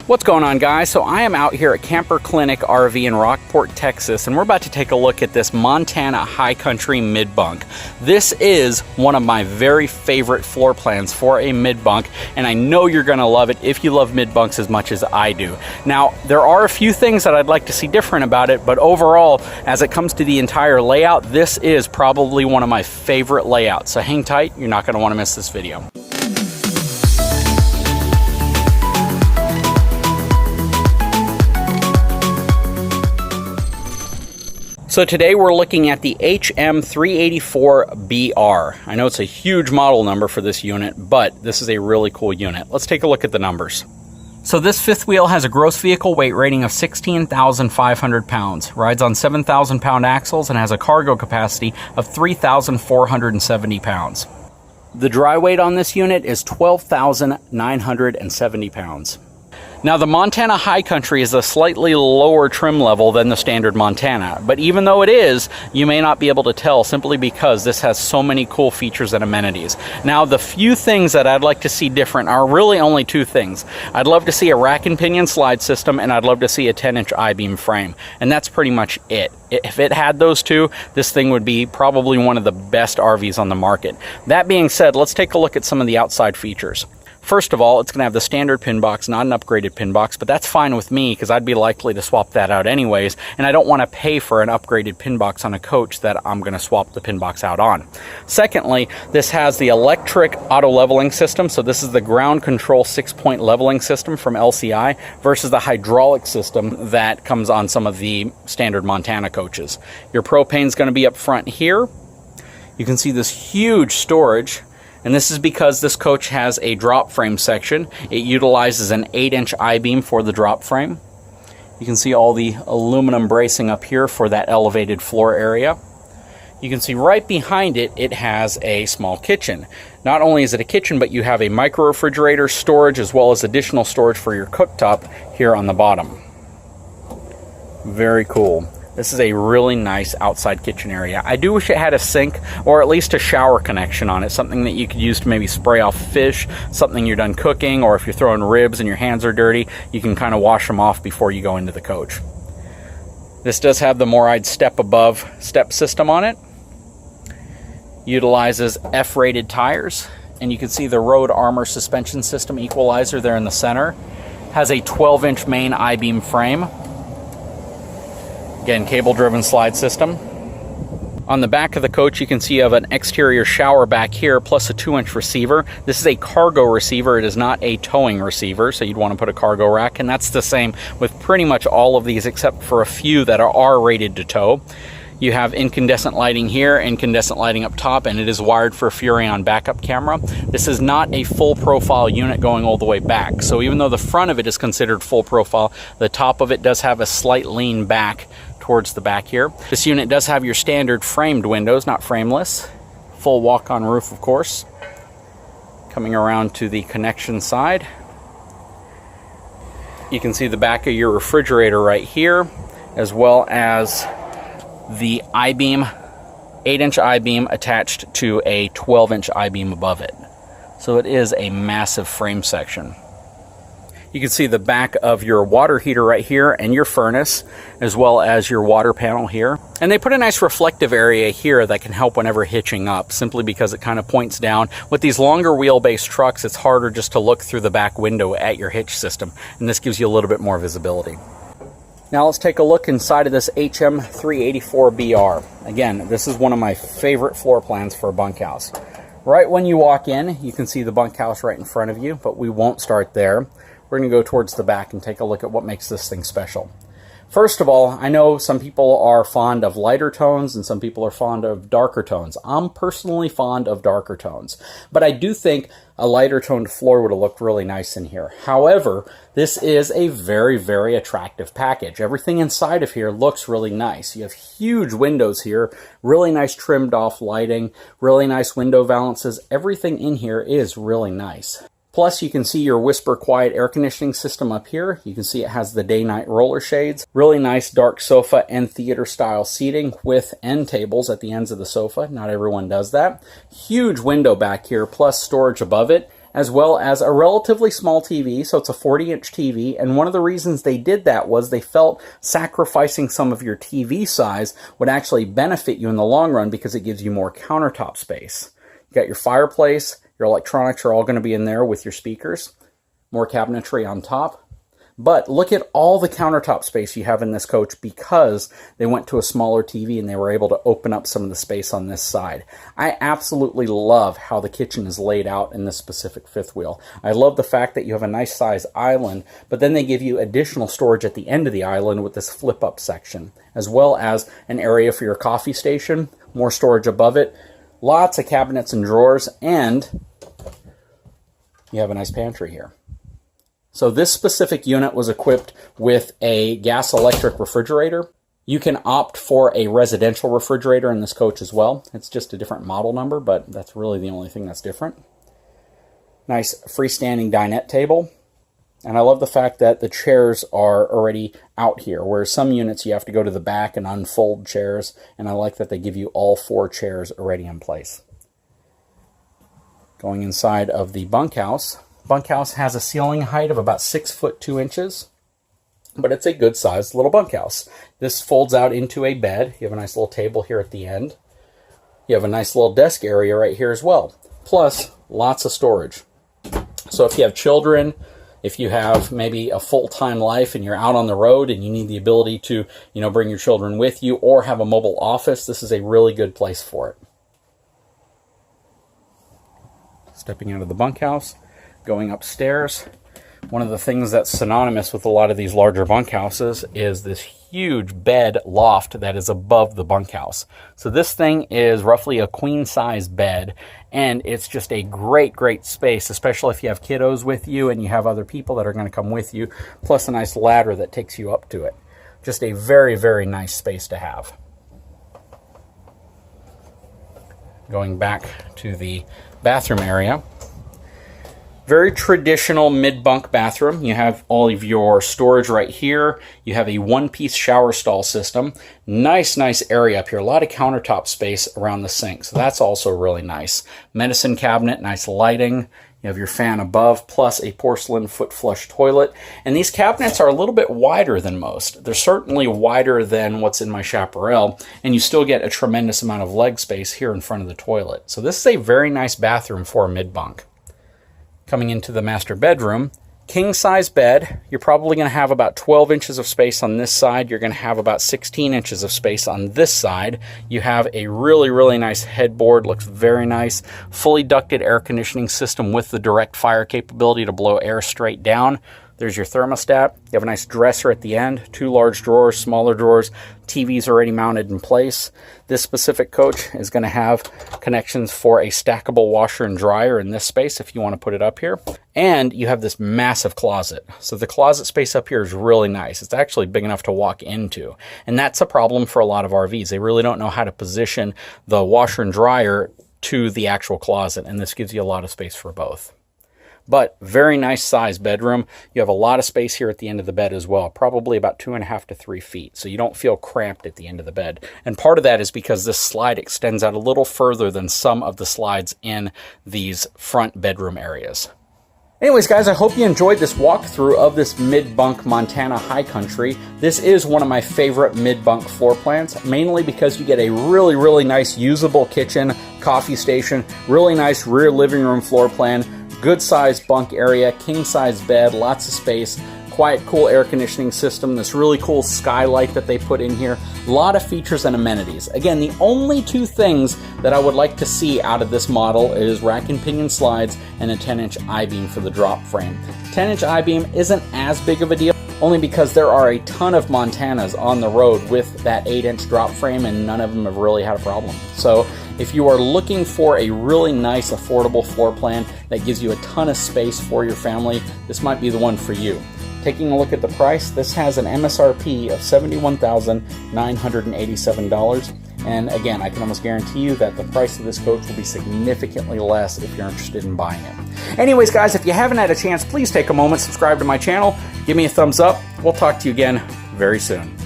What's going on, guys? So I am out here at Camper Clinic RV in Rockport, Texas, and we're about to take a look at this Montana High Country mid-bunk. This is one of my very favorite floor plans for a mid-bunk, and I know you're going to love it if you love mid-bunks as much as I do. Now, there are a few things that I'd like to see different about it, but overall, as it comes to the entire layout, this is probably one of my favorite layouts. So hang tight, you're not going to want to miss this video. So today we're looking at the HM384BR. I know it's a huge model number for this unit, but this is a really cool unit. Let's take a look at the numbers. So this fifth wheel has a gross vehicle weight rating of 16,500 pounds, rides on 7,000 pound axles, and has a cargo capacity of 3,470 pounds. The dry weight on this unit is 12,970 pounds. Now, the Montana High Country is a slightly lower trim level than the standard Montana, but even though it is, you may not be able to tell simply because this has so many cool features and amenities. Now, the few things that I'd like to see different are really only two things. I'd love to see a rack and pinion slide system, and I'd love to see a 10-inch I-beam frame, and that's pretty much it. If it had those two, this thing would be probably one of the best RVs on the market. That being said, let's take a look at some of the outside features. First of all, it's going to have the standard pin box, not an upgraded pin box, but that's fine with me because I'd be likely to swap that out anyways, and I don't want to pay for an upgraded pin box on a coach that I'm going to swap the pin box out on. Secondly, this has the electric auto leveling system, so this is the ground control 6-point leveling system from LCI versus the hydraulic system that comes on some of the standard Montana coaches. Your propane is going to be up front here. You can see this huge storage. And this is because this coach has a drop frame section. It utilizes an 8-inch I-beam for the drop frame. You can see all the aluminum bracing up here for that elevated floor area. You can see right behind it, it has a small kitchen. Not only is it a kitchen, but you have a micro refrigerator storage as well as additional storage for your cooktop here on the bottom. Very cool. This is a really nice outside kitchen area. I do wish it had a sink or at least a shower connection on it, something that you could use to maybe spray off fish, something you're done cooking, or if you're throwing ribs and your hands are dirty, you can kind of wash them off before you go into the coach. This does have the Moride step above step system on it. Utilizes F-rated tires, and you can see the Road Armor suspension system equalizer there in the center. Has a 12-inch main I-beam frame. Again, cable-driven slide system. On the back of the coach, you can see you have an exterior shower back here, plus a 2-inch receiver. This is a cargo receiver. It is not a towing receiver, so you'd want to put a cargo rack, and that's the same with pretty much all of these, except for a few that are rated to tow. You have incandescent lighting here, incandescent lighting up top, and it is wired for a Furrion backup camera. This is not a full profile unit going all the way back. So even though the front of it is considered full profile, the top of it does have a slight lean back towards the back here. This unit does have your standard framed windows, not frameless. Full walk-on roof, of course. Coming around to the connection side, you can see the back of your refrigerator right here, as well as the I-beam, 8-inch I-beam attached to a 12-inch I-beam above it. So it is a massive frame section. You can see the back of your water heater right here and your furnace, as well as your water panel here. And they put a nice reflective area here that can help whenever hitching up, simply because it kind of points down. With these longer wheelbase trucks, it's harder just to look through the back window at your hitch system, and this gives you a little bit more visibility. Now let's take a look inside of this HM384BR. Again, this is one of my favorite floor plans for a bunkhouse. Right when you walk in, you can see the bunkhouse right in front of you, but we won't start there. We're going to go towards the back and take a look at what makes this thing special. First of all, I know some people are fond of lighter tones and some people are fond of darker tones. I'm personally fond of darker tones, but I do think a lighter toned floor would have looked really nice in here. However, this is a very, very attractive package. Everything inside of here looks really nice. You have huge windows here, really nice trimmed off lighting, really nice window valances. Everything in here is really nice. Plus, you can see your Whisper Quiet air conditioning system up here. You can see it has the day-night roller shades. Really nice dark sofa and theater-style seating with end tables at the ends of the sofa. Not everyone does that. Huge window back here, plus storage above it. as well as a relatively small TV, so it's a 40-inch TV, and one of the reasons they did that was they felt sacrificing some of your TV size would actually benefit you in the long run because it gives you more countertop space. You got your fireplace, your electronics are all going to be in there with your speakers, more cabinetry on top. But look at all the countertop space you have in this coach because they went to a smaller TV and they were able to open up some of the space on this side. I absolutely love how the kitchen is laid out in this specific fifth wheel. I love the fact that you have a nice size island, but then they give you additional storage at the end of the island with this flip up section, as well as an area for your coffee station, more storage above it, lots of cabinets and drawers, and you have a nice pantry here. So this specific unit was equipped with a gas electric refrigerator. You can opt for a residential refrigerator in this coach as well. It's just a different model number, but that's really the only thing that's different. Nice freestanding dinette table. And I love the fact that the chairs are already out here, whereas some units you have to go to the back and unfold chairs, and I like that they give you all 4 chairs already in place. Going inside of the bunkhouse. Bunkhouse has a ceiling height of about 6 foot 2 inches, but it's a good sized little bunkhouse. This folds out into a bed. You have a nice little table here at the end. You have a nice little desk area right here as well, plus lots of storage. So if you have children, if you have maybe a full-time life and you're out on the road and you need the ability to, bring your children with you or have a mobile office, this is a really good place for it. Stepping out of the bunkhouse. Going upstairs, one of the things that's synonymous with a lot of these larger bunkhouses is this huge bed loft that is above the bunkhouse. So this thing is roughly a queen size bed, and it's just a great space, especially if you have kiddos with you and you have other people that are going to come with you, plus a nice ladder that takes you up to it. Just a very nice space to have. Going back to the bathroom area. Very traditional mid-bunk bathroom. You have all of your storage right here. You have a one-piece shower stall system. Nice area up here. A lot of countertop space around the sink, so that's also really nice. Medicine cabinet, nice lighting. You have your fan above, plus a porcelain foot flush toilet. And these cabinets are a little bit wider than most. They're certainly wider than what's in my Chaparral, and you still get a tremendous amount of leg space here in front of the toilet. So this is a very nice bathroom for a mid-bunk. Coming into the master bedroom, king size bed. You're probably going to have about 12 inches of space on this side. You're going to have about 16 inches of space on this side. You have a really nice headboard, looks very nice. Fully ducted air conditioning system with the direct fire capability to blow air straight down. There's your thermostat. You have a nice dresser at the end, 2 large drawers, smaller drawers, TVs already mounted in place. This specific coach is going to have connections for a stackable washer and dryer in this space if you want to put it up here. And you have this massive closet. So the closet space up here is really nice. It's actually big enough to walk into. And that's a problem for a lot of RVs. They really don't know how to position the washer and dryer to the actual closet, and this gives you a lot of space for both. But very nice size bedroom. You have a lot of space here at the end of the bed as well, probably about 2.5 to 3 feet. So you don't feel cramped at the end of the bed. And part of that is because this slide extends out a little further than some of the slides in these front bedroom areas. Anyways, guys, I hope you enjoyed this walkthrough of this mid-bunk Montana high country. This is one of my favorite mid-bunk floor plans, mainly because you get a really nice usable kitchen, coffee station, really nice rear living room floor plan, good sized bunk area, king size bed, lots of space, quiet, cool air conditioning system, this really cool skylight that they put in here, a lot of features and amenities. Again, the only 2 things that I would like to see out of this model is rack and pinion slides and a 10-inch I-beam for the drop frame. 10-inch I-beam isn't as big of a deal, only because there are a ton of Montanas on the road with that 8-inch drop frame and none of them have really had a problem. So if you are looking for a really nice affordable floor plan that gives you a ton of space for your family, this might be the one for you. Taking a look at the price, this has an MSRP of $71,987. And again, I can almost guarantee you that the price of this coach will be significantly less if you're interested in buying it. Anyways, guys, if you haven't had a chance, please take a moment, subscribe to my channel, give me a thumbs up. We'll talk to you again very soon.